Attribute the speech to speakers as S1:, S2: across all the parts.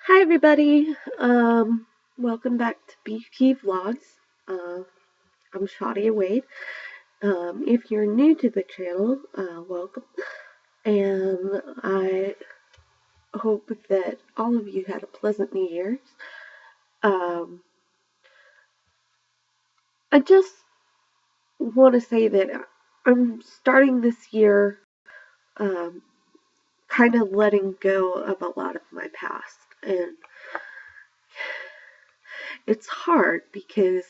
S1: Hi everybody. Welcome back to BP Vlogs. Uh, I'm Shadia Wade. If you're new to the channel, welcome. And I hope that all of you had a pleasant New Year's. Um, I just want to say that I'm starting this year um, kind of letting go of a lot of my past. And it's hard because,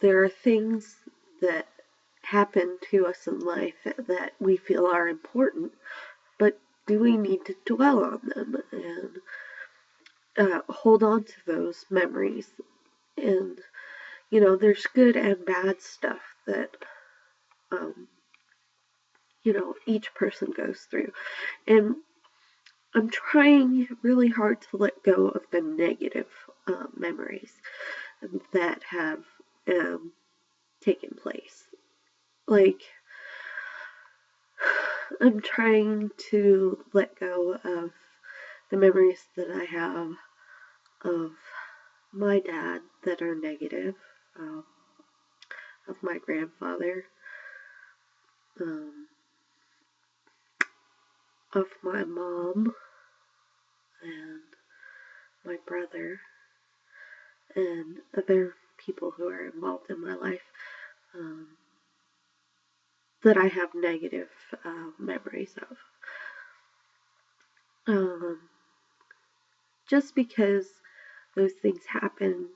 S1: there are things that happen to us in life that we feel are important, but do we need to dwell on them and hold on to those memories? And, there's good and bad stuff that, um, each person goes through. And I'm trying really hard to let go of the negative memories that have taken place. Like, I'm trying to let go of the memories that I have of my dad that are negative, um, of my grandfather, um, of my mom and my brother, and other people who are involved in my life that I have negative memories of. Um, just because those things happen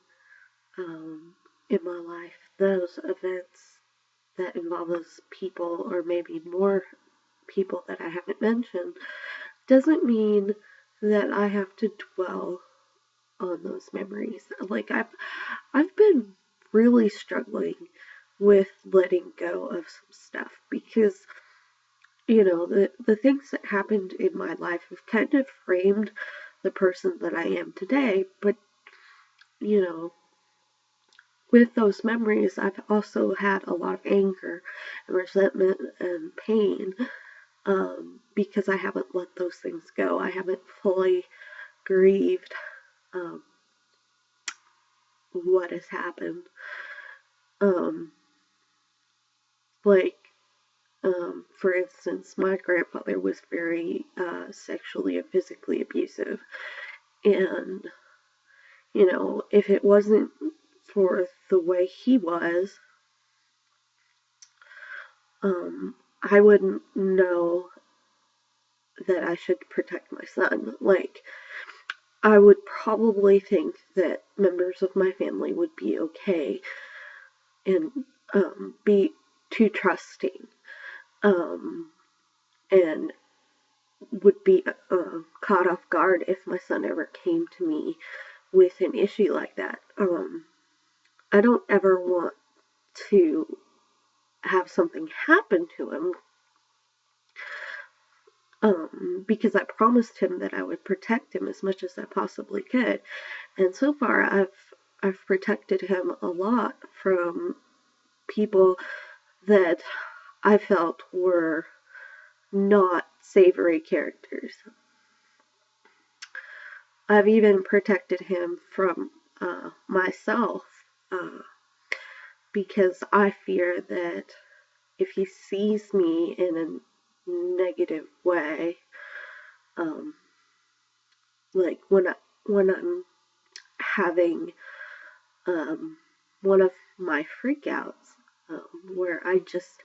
S1: in my life, those events that involve those people, or maybe more people that I haven't mentioned, doesn't mean that I have to dwell on those memories. Like I've been really struggling with letting go of some stuff because the things that happened in my life have kind of framed the person that I am today, but you know with those memories, I've also had a lot of anger and resentment and pain because I haven't let those things go. I haven't fully grieved um, what has happened. Um, like, for instance, my grandfather was very sexually and physically abusive. And, if it wasn't for the way he was, I wouldn't know that I should protect my son. Like, I would probably think that members of my family would be okay and be too trusting and would be caught off guard if my son ever came to me with an issue like that. I don't ever want to have something happen to him because I promised him that I would protect him as much as I possibly could. And so far, I've protected him a lot from people that I felt were not savory characters. I've even protected him from myself because I fear that if he sees me in a negative way, um, like when I'm having one of my freakouts, where I just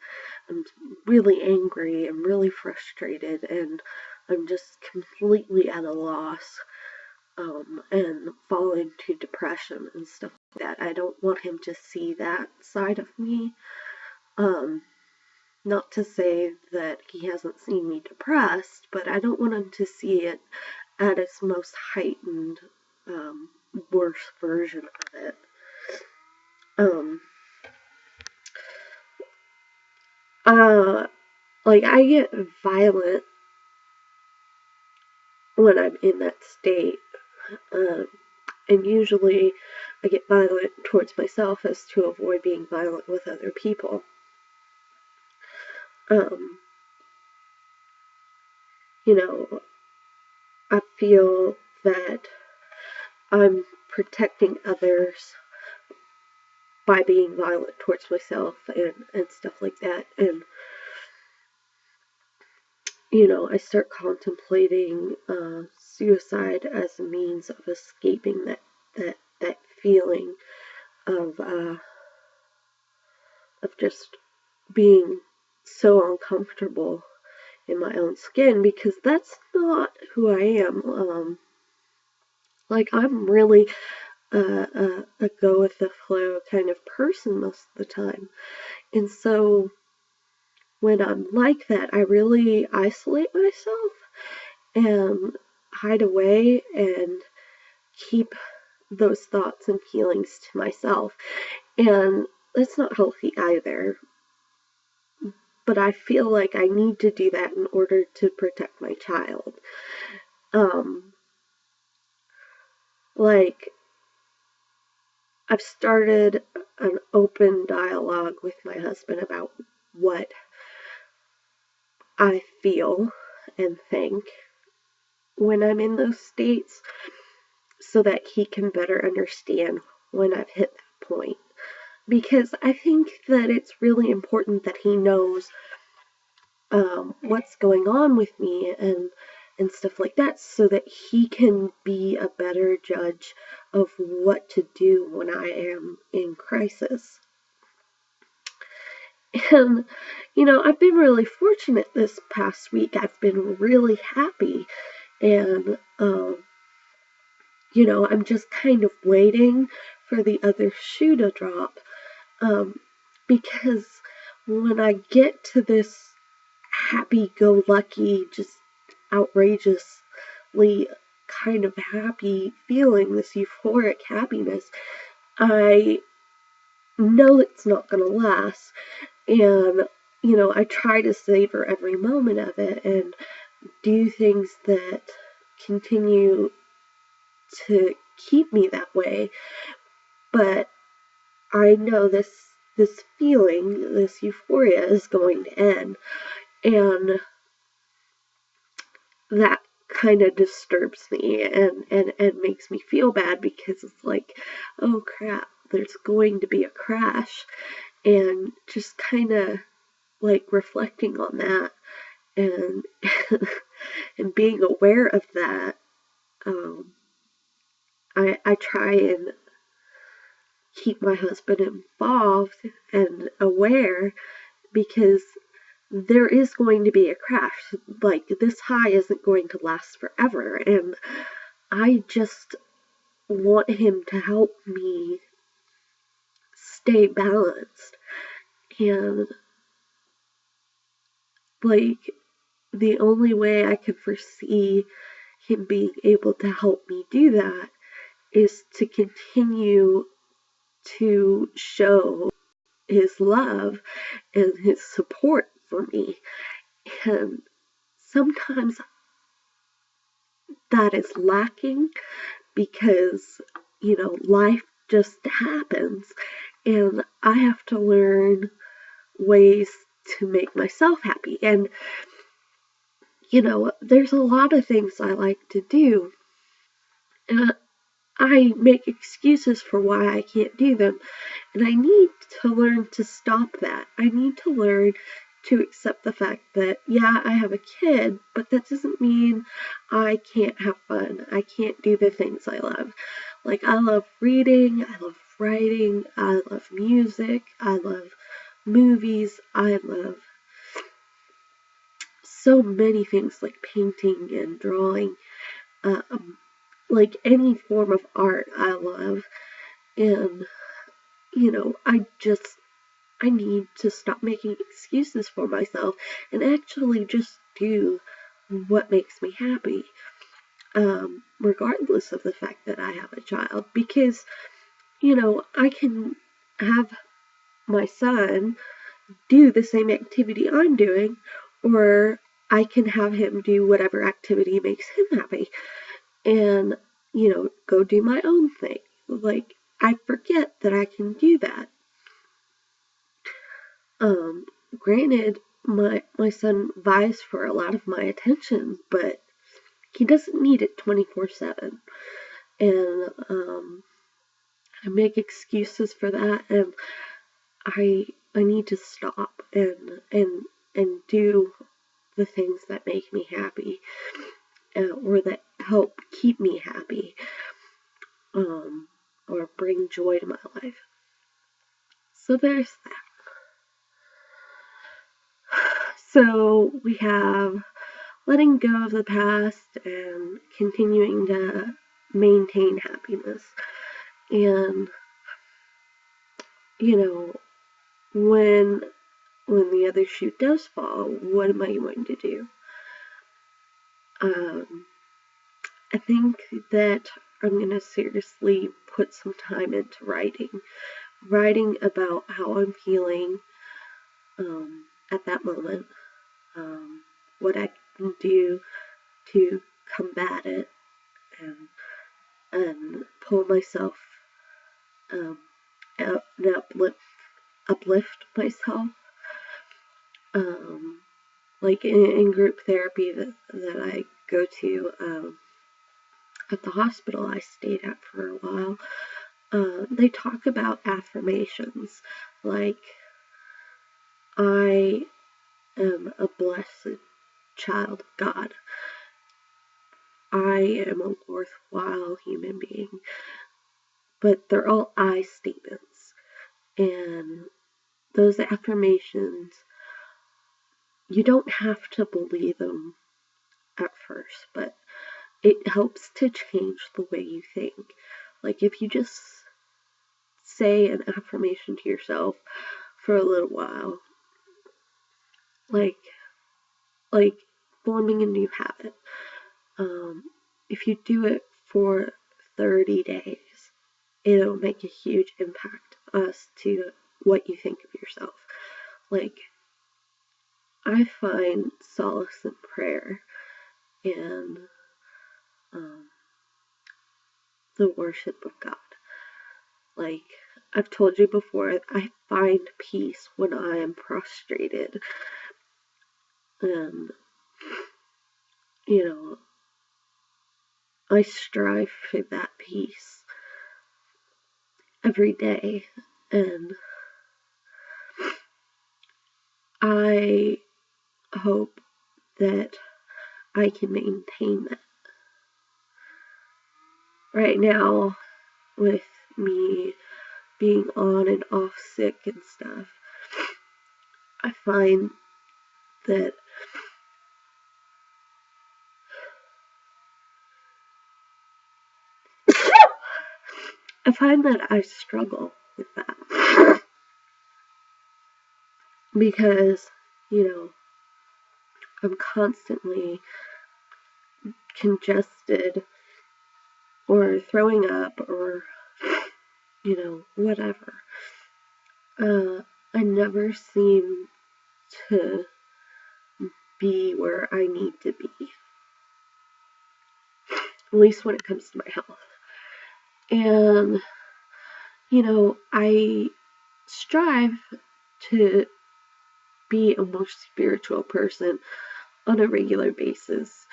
S1: am really angry and really frustrated, and I'm just completely at a loss, and fall into depression and stuff like that. I don't want him to see that side of me. Um, Not to say that he hasn't seen me depressed, but I don't want him to see it at its most heightened, um, worst version of it. Um, uh, like I get violent when I'm in that state, um, and usually I get violent towards myself as to avoid being violent with other people. Um, you know, I feel that I'm protecting others by being violent towards myself and stuff like that. And, I start contemplating suicide as a means of escaping that feeling of just being so uncomfortable in my own skin, because that's not who I am. I'm really a go with the flow kind of person most of the time. And so when I'm like that, I really isolate myself and hide away and keep those thoughts and feelings to myself. And that's not healthy either. But I feel like I need to do that in order to protect my child. Like, I've started an open dialogue with my husband about what I feel and think when I'm in those states, so that he can better understand when I've hit that point. Because I think that it's really important that he knows what's going on with me and stuff like that, so that he can be a better judge of what to do when I am in crisis. And, I've been really fortunate this past week. I've been really happy. And, I'm just kind of waiting for the other shoe to drop. Because when I get to this happy-go-lucky, just outrageously kind of happy feeling, this euphoric happiness, I know it's not going to last. And, I try to savor every moment of it and do things that continue to keep me that way. But I know this feeling, this euphoria is going to end. And that kind of disturbs me and makes me feel bad, because it's like, oh crap, there's going to be a crash. And just kind of like reflecting on that and and being aware of that, I try and keep my husband involved and aware, because there is going to be a crash. Like, this high isn't going to last forever, and I just want him to help me stay balanced. And, like, the only way I can foresee him being able to help me do that is to continue to show his love and his support for me. And sometimes that is lacking, because, life just happens, and I have to learn ways to make myself happy. And, there's a lot of things I like to do, and I make excuses for why I can't do them. And I need to learn to stop that. I need to learn to accept the fact that, yeah, I have a kid, but that doesn't mean I can't have fun. I can't do the things I love. Like, I love reading, I love writing, I love music, I love movies, I love so many things, like painting and drawing. Like, any form of art I love. And, I need to stop making excuses for myself and actually just do what makes me happy, regardless of the fact that I have a child. Because, I can have my son do the same activity I'm doing, or I can have him do whatever activity makes him happy, and, go do my own thing. Like, I forget that I can do that. Granted, my son vies for a lot of my attention, but he doesn't need it 24/7. And I make excuses for that, and I need to stop and do the things that make me happy, or that help keep me happy, or bring joy to my life. So there's that. So we have letting go of the past and continuing to maintain happiness. And, when the other shoe does fall, what am I going to do? I think that I'm going to seriously put some time into writing about how I'm feeling at that moment, what I can do to combat it, and pull myself out and uplift myself. Like in group therapy that I go to at the hospital I stayed at for a while, they talk about affirmations like, I am a blessed child of God. I am a worthwhile human being. But they're all I statements. And those affirmations, you don't have to believe them at first, but it helps to change the way you think. Like if you just say an affirmation to yourself for a little while, like forming a new habit. If you do it for 30 days, it'll make a huge impact as to what you think of yourself. Like, I find solace in prayer and the worship of God. Like, I've told you before, I find peace when I am prostrated. And, I strive for that peace every day. And I hope that I can maintain that. Right now, with me being on and off sick and stuff, I find that I struggle with that. Because, I'm constantly congested or throwing up or, whatever. I never seem to be where I need to be. At least when it comes to my health. And, I strive to be a more spiritual person on a regular basis,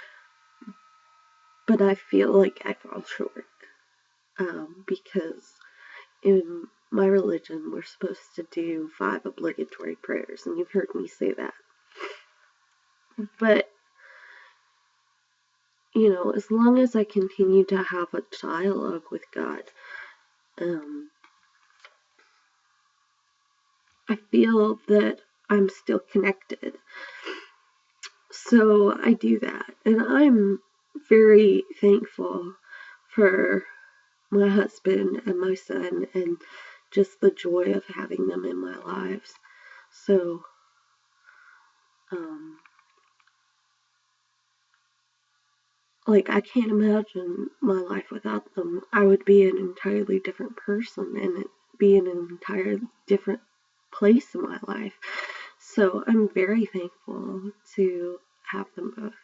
S1: but I feel like I fall short, because in my religion we're supposed to do 5 obligatory prayers, and you've heard me say that. But, as long as I continue to have a dialogue with God, I feel that I'm still connected. So I do that. And I'm very thankful for my husband and my son and just the joy of having them in my lives. So, I can't imagine my life without them. I would be an entirely different person and it'd be in an entirely different place in my life. So I'm very thankful to have them both.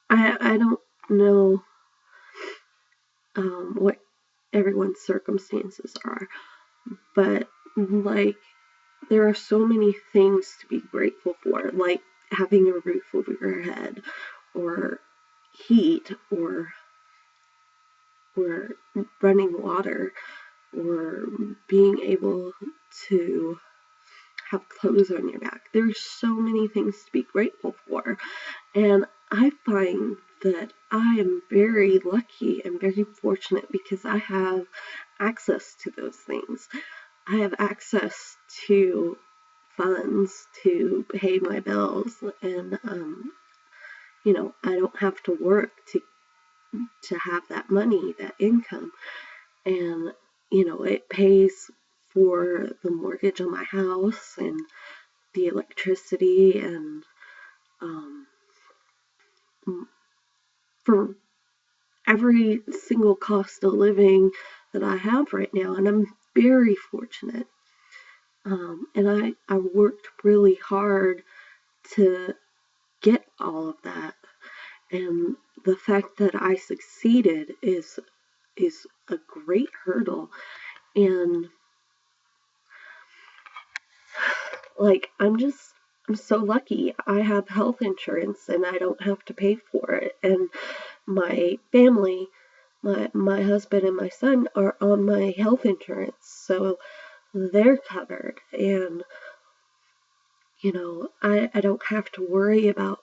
S1: I don't know what everyone's circumstances are, but there are so many things to be grateful for, like having a roof over your head, or heat or running water or being able to have clothes on your back. There's so many things to be grateful for. And I find that I am very lucky and very fortunate because I have access to those things. I have access to funds to pay my bills, and I don't have to work to have that money, that income, and it pays for the mortgage on my house and the electricity and for every single cost of living that I have right now, and I'm very fortunate. And I worked really hard to get all of that, and the fact that I succeeded is a great hurdle. And like I'm so lucky. I have health insurance and I don't have to pay for it. And my family, my husband and my son are on my health insurance, so they're covered. And I don't have to worry about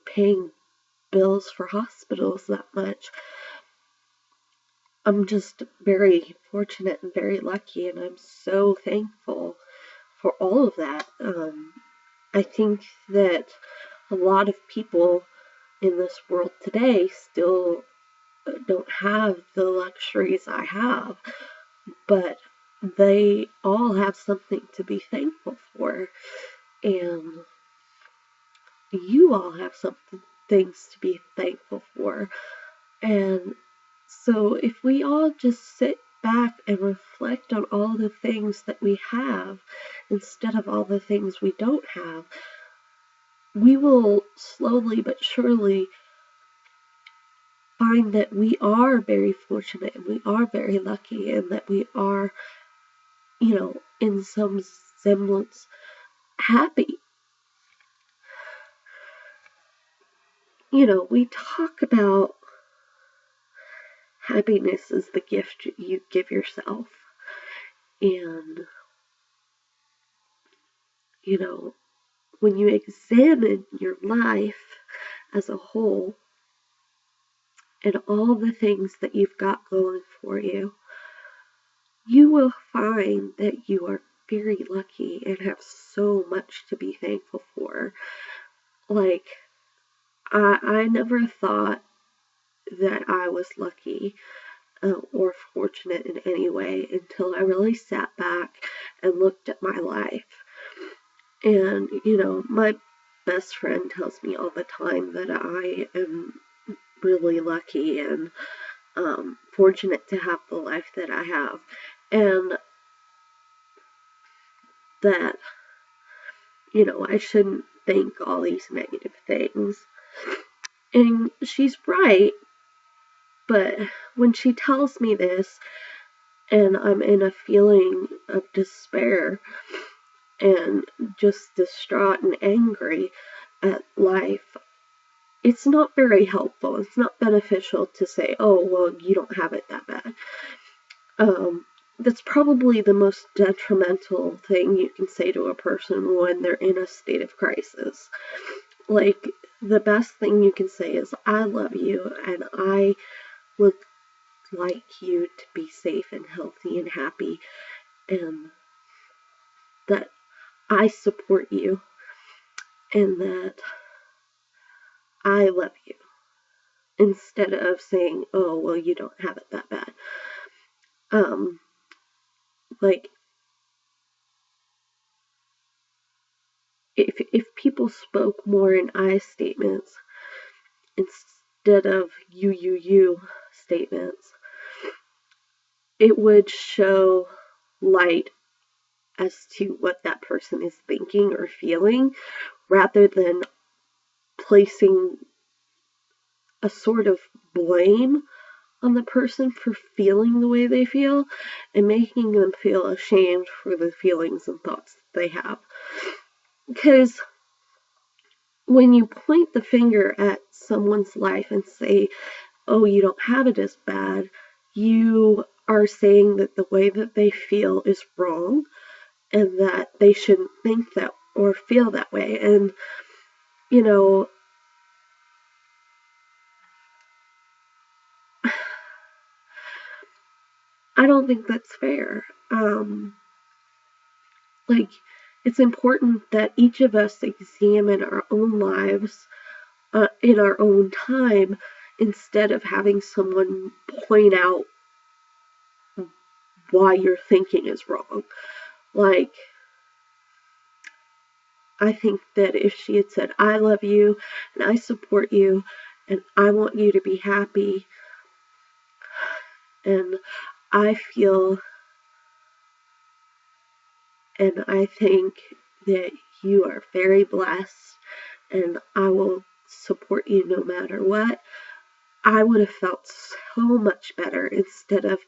S1: paying bills for hospitals that much. I'm just very fortunate and very lucky, and I'm so thankful for all of that. I think that a lot of people in this world today still don't have the luxuries I have, but they all have something to be thankful for, and you all have something things to be thankful for. And so if we all just sit back and reflect on all the things that we have instead of all the things we don't have, we will slowly but surely find that we are very fortunate and we are very lucky, and that we are, in some semblance happy. We talk about happiness is the gift you give yourself. And, when you examine your life as a whole and all the things that you've got going for you, you will find that you are very lucky and have so much to be thankful for. Like, I never thought that I was lucky or fortunate in any way until I really sat back and looked at my life. And, my best friend tells me all the time that I am really lucky and fortunate to have the life that I have. And that, I shouldn't think all these negative things. And she's right, but when she tells me this and I'm in a feeling of despair and just distraught and angry at life, it's not very helpful. It's not beneficial to say, oh, well, you don't have it that bad. That's probably the most detrimental thing you can say to a person when they're in a state of crisis. Like, the best thing you can say is, I love you, and I would like you to be safe and healthy and happy, and that I support you, and that I love you, instead of saying, oh, well, you don't have it that bad. Like, if people spoke more in I statements instead of you statements, it would show light as to what that person is thinking or feeling, rather than placing a sort of blame on the person for feeling the way they feel and making them feel ashamed for the feelings and thoughts that they have. Because when you point the finger at someone's life and say, oh, you don't have it as bad, you are saying that the way that they feel is wrong and that they shouldn't think that or feel that way. And, you know, I don't think that's fair. Like, it's important that each of us examine our own lives in our own time instead of having someone point out why your thinking is wrong. Like, I think that if she had said, I love you and I support you and I want you to be happy and I feel and I think that you are very blessed and I will support you no matter what, I would have felt so much better instead of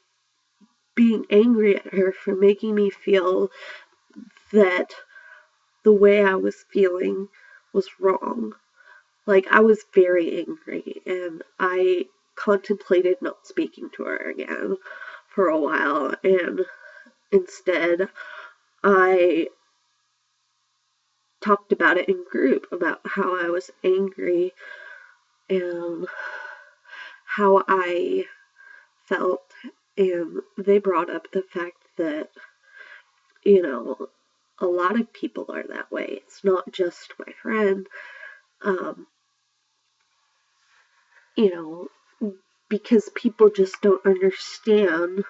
S1: being angry at her for making me feel that the way I was feeling was wrong. Like, I was very angry and I contemplated not speaking to her again for a while, and instead I talked about it in group about how I was angry and how I felt, and they brought up the fact that, you know, a lot of people are that way. It's not just my friend. You know, because people just don't understand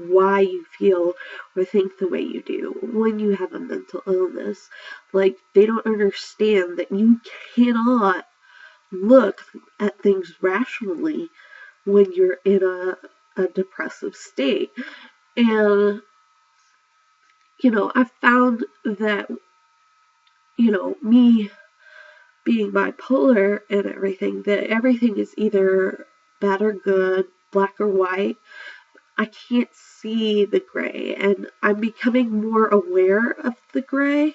S1: why you feel or think the way you do when you have a mental illness. Like, they don't understand that you cannot look at things rationally when you're in a depressive state. And, you know, I found that, you know, me being bipolar and everything, that everything is either bad or good, black or white. I can't see the gray, and I'm becoming more aware of the gray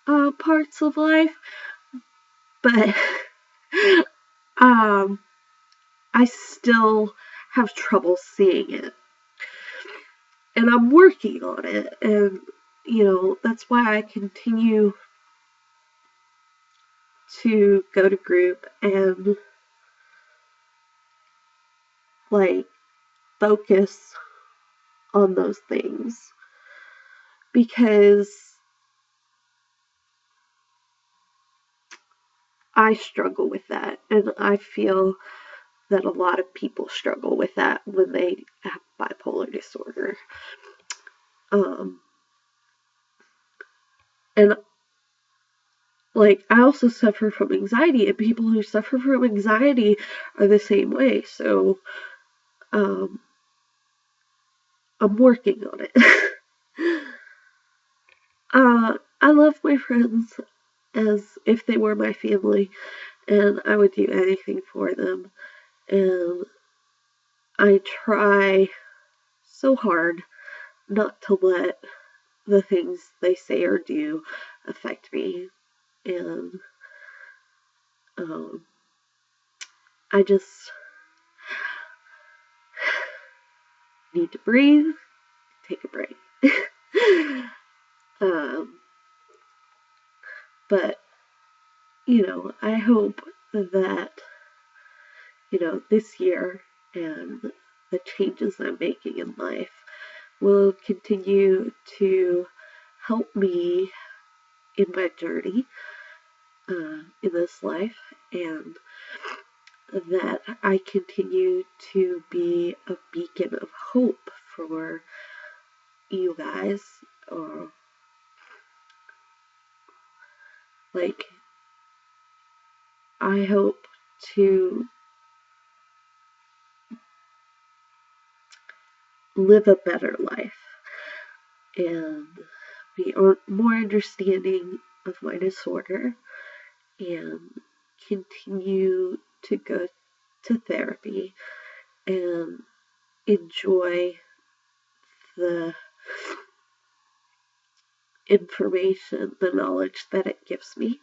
S1: parts of life, but I still have trouble seeing it. And I'm working on it, and, you know, that's why I continue to go to group and, like, focus on those things, because I struggle with that, and I feel that a lot of people struggle with that when they have bipolar disorder. And, like, I also suffer from anxiety, and people who suffer from anxiety are the same way. So I'm working on it. I love my friends as if they were my family, and I would do anything for them. And I try so hard not to let the things they say or do affect me. And I just need to breathe, take a break. But, you know, I hope that, you know, this year and the changes I'm making in life will continue to help me in my journey in this life, and that I continue to be a beacon of hope for you guys. Like, I hope to live a better life and be more understanding of my disorder and continue to go to therapy and enjoy the information, the knowledge that it gives me.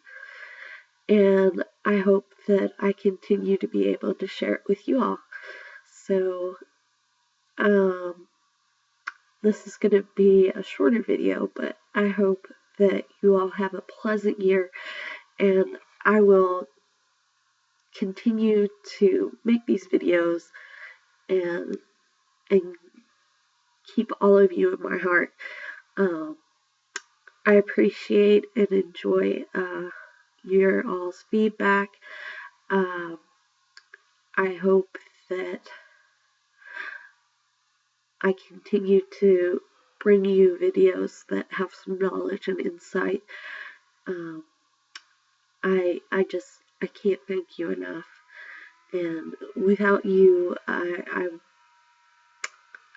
S1: and I hope that I continue to be able to share it with you all. So, this is going to be a shorter video, but I hope that you all have a pleasant year, and I will continue to make these videos and and keep all of you in my heart. I appreciate and enjoy your all's feedback. Um, I hope that I continue to bring you videos that have some knowledge and insight. Um, I can't thank you enough. And without you, I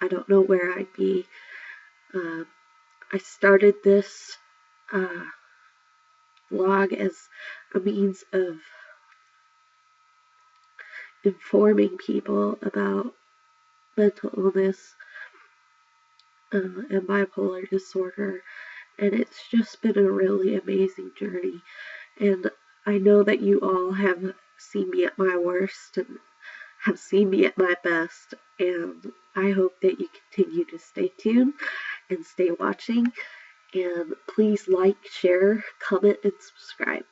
S1: don't know where I'd be. I started this vlog as a means of informing people about mental illness and bipolar disorder, and it's just been a really amazing journey. And I know that you all have seen me at my worst and have seen me at my best, and I hope that you continue to stay tuned and stay watching. And please like, share, comment, and subscribe.